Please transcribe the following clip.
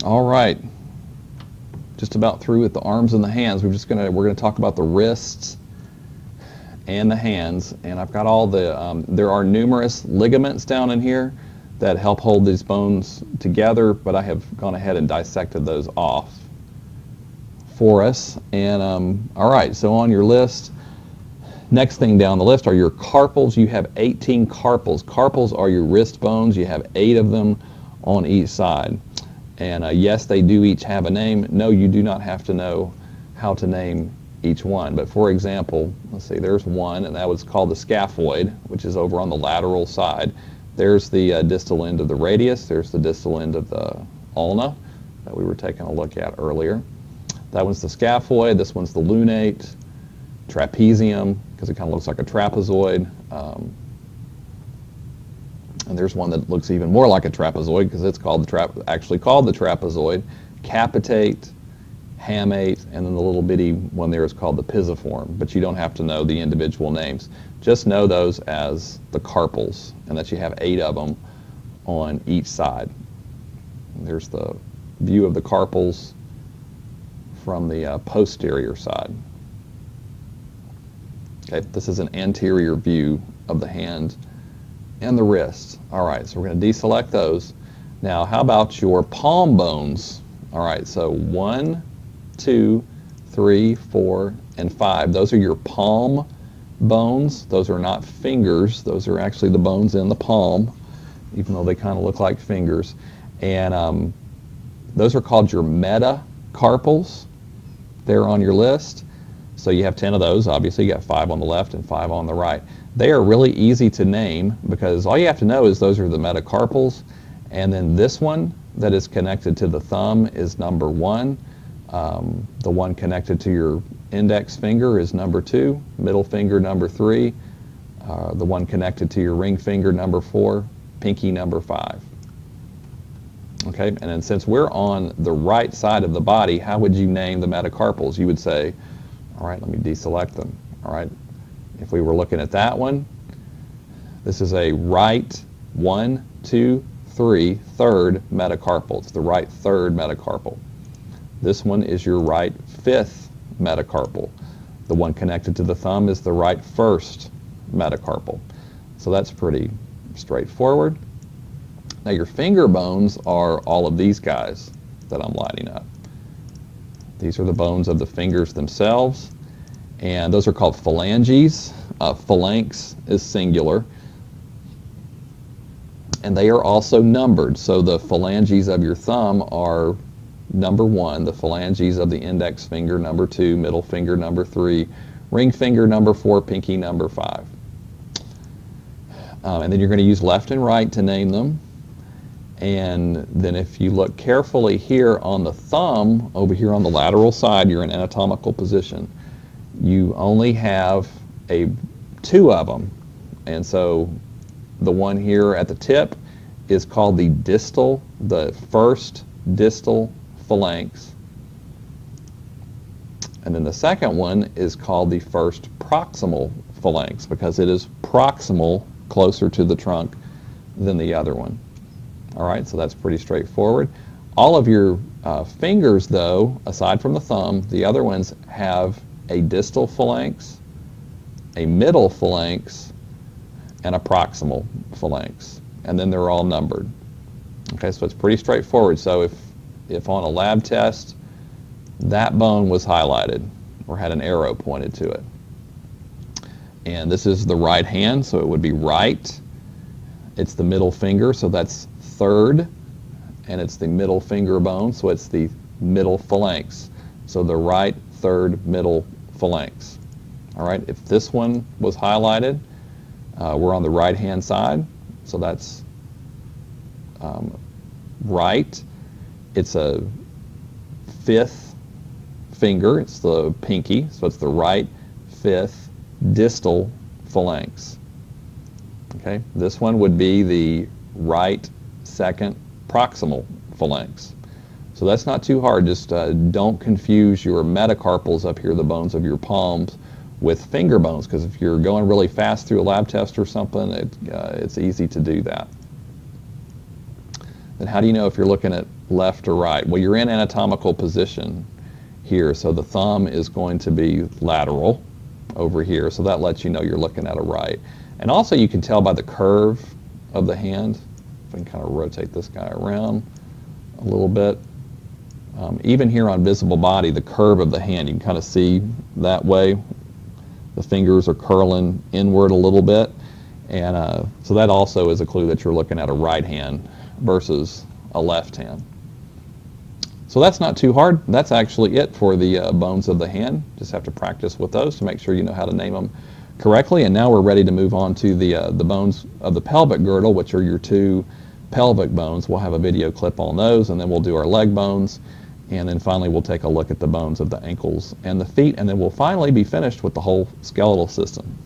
All right, just about through with the arms and the hands. We're gonna talk about the wrists and the hands, and I've got all the. There are numerous ligaments down in here that help hold these bones together, but I have gone ahead and dissected those off for us. And all right, so on your list, next thing down the list are your carpals. You have 18 carpals. Carpals are your wrist bones. You have 8 of them on each side. And yes, they do each have a name. No, you do not have to know how to name each one. But for example, let's see, there's one, and that was called the scaphoid, which is over on the lateral side. There's the distal end of the radius. There's the distal end of the ulna that we were taking a look at earlier. That one's the scaphoid. This one's the lunate, trapezium, because it kind of looks like a trapezoid. And there's one that looks even more like a trapezoid because it's called actually called the trapezoid. Capitate, hamate, and then the little bitty one there is called the pisiform. But you don't have to know the individual names. Just know those as the carpals, and that you have 8 of them on each side. And there's the view of the carpals from the posterior side. Okay, this is an anterior view of the hand and the wrist. All right, so we're going to deselect those. Now, how about your palm bones? All right, so 1, 2, 3, 4, and 5. Those are your palm bones. Those are not fingers. Those are actually the bones in the palm, even though they kind of look like fingers. And those are called your metacarpals. They're on your list. So you have 10 of those. Obviously, you got 5 on the left and 5 on the right. They are really easy to name because all you have to know is those are the metacarpals. And then this one that is connected to the thumb is number 1. The one connected to your index finger is number 2. Middle finger, number 3. The one connected to your ring finger, number 4. Pinky, number 5. Okay, and then since we're on the right side of the body, how would you name the metacarpals? You would say, all right, let me deselect them. All right, if we were looking at that one, this is a right 1, 2, 3, third metacarpal. It's the right third metacarpal. This one is your right 5th metacarpal. The one connected to the thumb is the right 1st metacarpal. So that's pretty straightforward. Now your finger bones are all of these guys that I'm lining up. These are the bones of the fingers themselves, and those are called phalanges. Phalanx is singular, and they are also numbered. So the phalanges of your thumb are number 1, the phalanges of the index finger number 2, middle finger number 3, ring finger number 4, pinky number 5. And then you're going to use left and right to name them. And then if you look carefully here on the thumb, over here on the lateral side, you're in anatomical position. You only have 2 of them. And so the one here at the tip is called the first distal phalanx. And then the second one is called the first proximal phalanx because it is proximal, closer to the trunk than the other one. All right, so that's pretty straightforward. All of your fingers, though, aside from the thumb, the other ones have a distal phalanx, a middle phalanx, and a proximal phalanx. And then they're all numbered. Okay, so it's pretty straightforward. So if on a lab test that bone was highlighted or had an arrow pointed to it, and this is the right hand, so it would be right. It's the middle finger, so that's 3rd, and it's the middle finger bone, so it's the middle phalanx. So the right 3rd middle phalanx. All right, if this one was highlighted, we're on the right hand side, so that's right. It's a 5th finger, it's the pinky, so it's the right 5th distal phalanx. Okay, this one would be the right 2nd proximal phalanx. So that's not too hard. Just don't confuse your metacarpals up here, the bones of your palms, with finger bones, because if you're going really fast through a lab test or something, it's easy to do that. Then how do you know if you're looking at left or right? Well, you're in anatomical position here, so the thumb is going to be lateral over here, so that lets you know you're looking at a right. And also you can tell by the curve of the hand. If I can kind of rotate this guy around a little bit. Even here on visible body, the curve of the hand, you can kind of see that way. The fingers are curling inward a little bit. And so that also is a clue that you're looking at a right hand versus a left hand. So that's not too hard. That's actually it for the bones of the hand. Just have to practice with those to make sure you know how to name them correctly. And now we're ready to move on to the bones of the pelvic girdle, which are your two pelvic bones. We'll have a video clip on those, and then we'll do our leg bones. And then finally we'll take a look at the bones of the ankles and the feet, and then we'll finally be finished with the whole skeletal system.